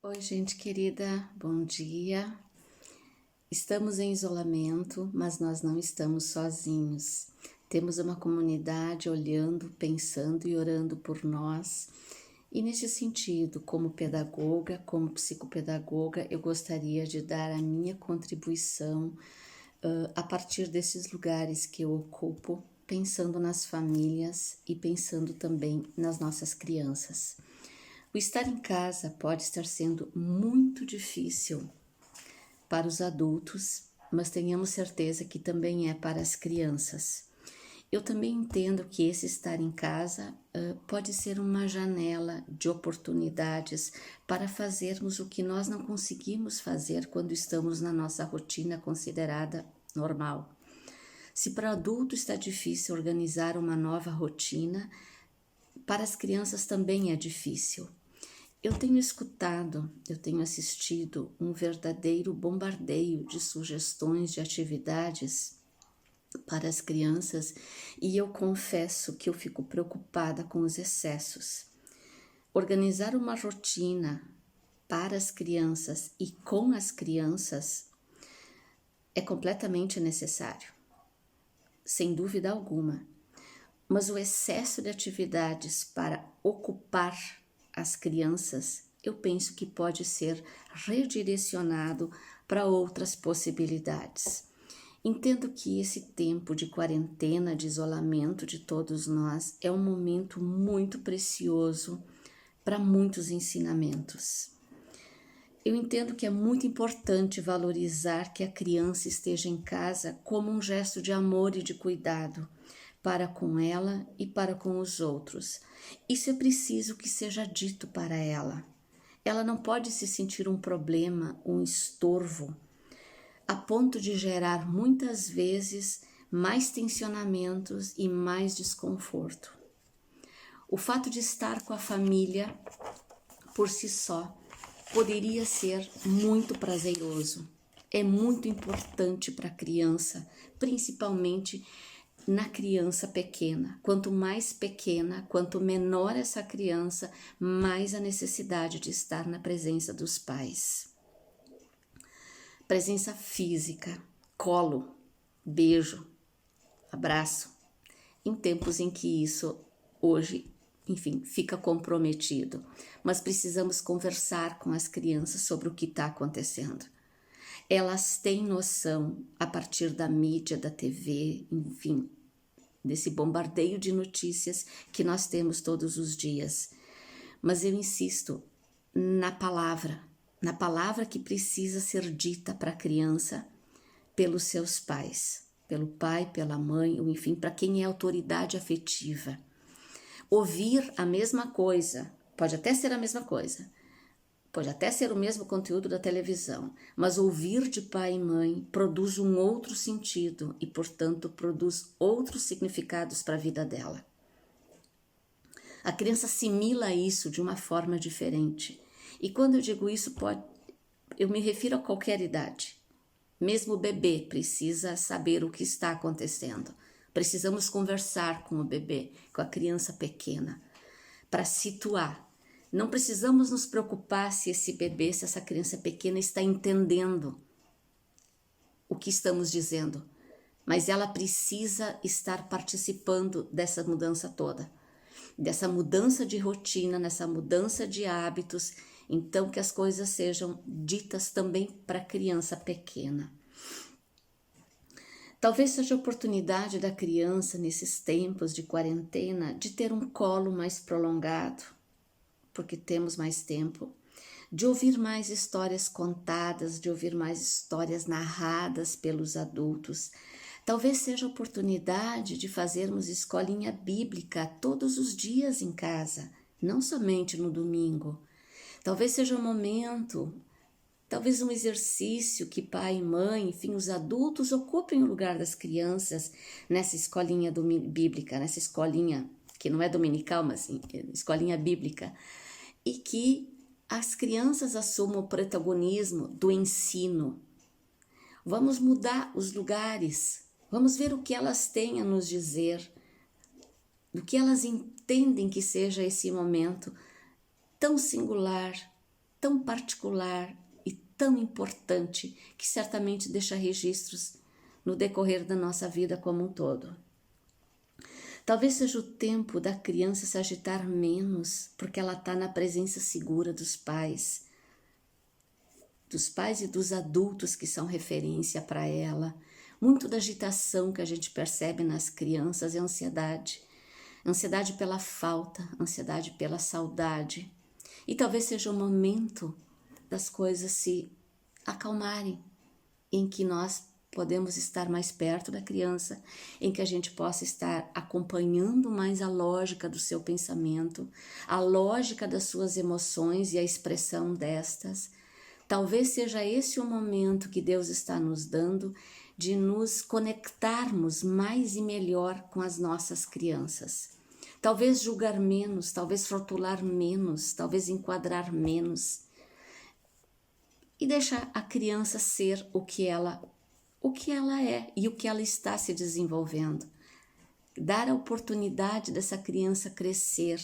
Oi, gente querida, bom dia. Estamos em isolamento, mas nós não estamos sozinhos. Temos uma comunidade olhando, pensando e orando por nós. E nesse sentido, como pedagoga, como psicopedagoga, eu gostaria de dar a minha contribuição a partir desses lugares que eu ocupo, pensando nas famílias e pensando também nas nossas crianças. O estar em casa pode estar sendo muito difícil para os adultos, mas tenhamos certeza que também é para as crianças. Eu também entendo que esse estar em casa pode ser uma janela de oportunidades para fazermos o que nós não conseguimos fazer quando estamos na nossa rotina considerada normal. Se para o adulto está difícil organizar uma nova rotina, para as crianças também é difícil. Eu tenho escutado, eu tenho assistido um verdadeiro bombardeio de sugestões de atividades para as crianças e eu confesso que eu fico preocupada com os excessos. Organizar uma rotina para as crianças e com as crianças é completamente necessário, sem dúvida alguma. Mas o excesso de atividades para ocupar as crianças, eu penso que pode ser redirecionado para outras possibilidades. Entendo que esse tempo de quarentena, de isolamento de todos nós, é um momento muito precioso para muitos ensinamentos. Eu entendo que é muito importante valorizar que a criança esteja em casa como um gesto de amor e de cuidado para com ela e para com os outros. Isso é preciso que seja dito para ela. Ela não pode se sentir um problema, um estorvo, a ponto de gerar muitas vezes mais tensionamentos e mais desconforto. O fato de estar com a família por si só poderia ser muito prazeroso. É muito importante para a criança, principalmente na criança pequena. Quanto mais pequena, quanto menor essa criança, mais a necessidade de estar na presença dos pais. Presença física, colo, beijo, abraço, em tempos em que isso hoje, enfim, fica comprometido. Mas precisamos conversar com as crianças sobre o que está acontecendo. Elas têm noção, a partir da mídia, da TV, enfim, desse bombardeio de notícias que nós temos todos os dias. Mas eu insisto na palavra que precisa ser dita para a criança pelos seus pais, pelo pai, pela mãe, ou enfim, para quem é autoridade afetiva. Ouvir a mesma coisa, pode até ser a mesma coisa, pode até ser o mesmo conteúdo da televisão, mas ouvir de pai e mãe produz um outro sentido e, portanto, produz outros significados para a vida dela. A criança assimila isso de uma forma diferente. E quando eu digo isso, eu me refiro a qualquer idade. Mesmo o bebê precisa saber o que está acontecendo. Precisamos conversar com o bebê, com a criança pequena, para situar. Não precisamos nos preocupar se esse bebê, se essa criança pequena está entendendo o que estamos dizendo, mas ela precisa estar participando dessa mudança toda, dessa mudança de rotina, nessa mudança de hábitos, então que as coisas sejam ditas também para a criança pequena. Talvez seja a oportunidade da criança, nesses tempos de quarentena, de ter um colo mais prolongado, porque temos mais tempo, de ouvir mais histórias contadas, de ouvir mais histórias narradas pelos adultos. Talvez seja a oportunidade de fazermos escolinha bíblica todos os dias em casa, não somente no domingo. Talvez seja um momento, talvez um exercício que pai e mãe, enfim, os adultos ocupem o lugar das crianças nessa escolinha bíblica, nessa escolinha que não é dominical, mas escolinha bíblica, e que as crianças assumam o protagonismo do ensino. Vamos mudar os lugares, vamos ver o que elas têm a nos dizer, do que elas entendem que seja esse momento tão singular, tão particular e tão importante que certamente deixa registros no decorrer da nossa vida como um todo. Talvez seja o tempo da criança se agitar menos, porque ela está na presença segura dos pais e dos adultos que são referência para ela. Muito da agitação que a gente percebe nas crianças é ansiedade. Ansiedade pela falta, ansiedade pela saudade. E talvez seja o momento das coisas se acalmarem, em que nós podemos estar mais perto da criança, em que a gente possa estar acompanhando mais a lógica do seu pensamento, a lógica das suas emoções e a expressão destas. Talvez seja esse o momento que Deus está nos dando de nos conectarmos mais e melhor com as nossas crianças. Talvez julgar menos, talvez rotular menos, talvez enquadrar menos. E deixar a criança ser o que ela é e o que ela está se desenvolvendo. Dar a oportunidade dessa criança crescer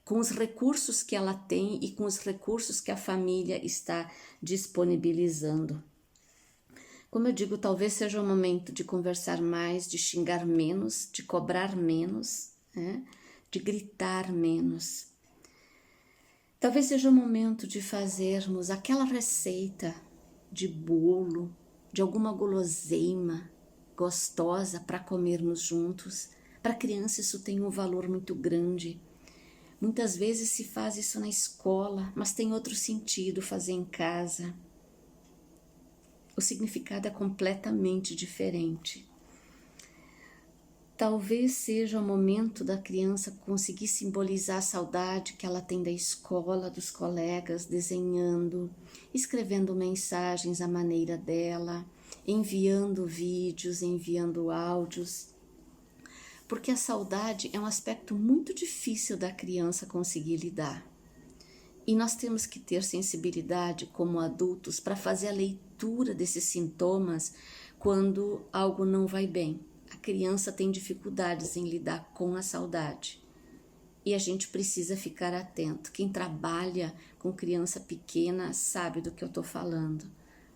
com os recursos que ela tem e com os recursos que a família está disponibilizando. Como eu digo, talvez seja o momento de conversar mais, de xingar menos, de cobrar menos, né? De gritar menos. Talvez seja o momento de fazermos aquela receita de bolo, de alguma guloseima gostosa para comermos juntos. Para a criança isso tem um valor muito grande. Muitas vezes se faz isso na escola, mas tem outro sentido fazer em casa. O significado é completamente diferente. Talvez seja o momento da criança conseguir simbolizar a saudade que ela tem da escola, dos colegas, desenhando, escrevendo mensagens à maneira dela, enviando vídeos, enviando áudios. Porque a saudade é um aspecto muito difícil da criança conseguir lidar. E nós temos que ter sensibilidade como adultos para fazer a leitura desses sintomas quando algo não vai bem. A criança tem dificuldades em lidar com a saudade. E a gente precisa ficar atento. Quem trabalha com criança pequena sabe do que eu estou falando.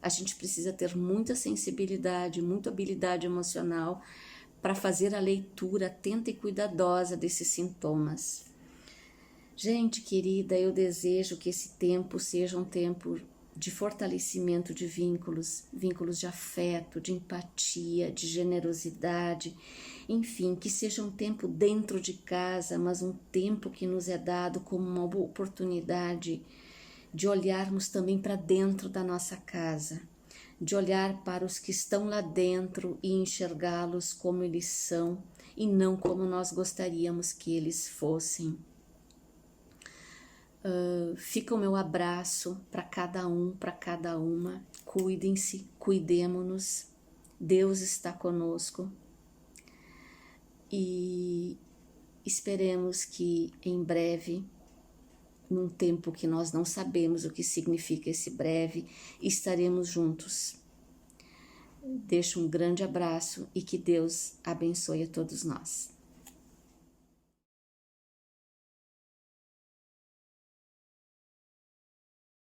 A gente precisa ter muita sensibilidade, muita habilidade emocional para fazer a leitura atenta e cuidadosa desses sintomas. Gente querida, eu desejo que esse tempo seja um tempo de fortalecimento de vínculos de afeto, de empatia, de generosidade, enfim, que seja um tempo dentro de casa, mas um tempo que nos é dado como uma oportunidade de olharmos também para dentro da nossa casa, de olhar para os que estão lá dentro e enxergá-los como eles são e não como nós gostaríamos que eles fossem. Fica o meu abraço para cada um, para cada uma. Cuidem-se, cuidemo-nos. Deus está conosco. E esperemos que em breve, num tempo que nós não sabemos o que significa esse breve, estaremos juntos. Deixo um grande abraço e que Deus abençoe a todos nós.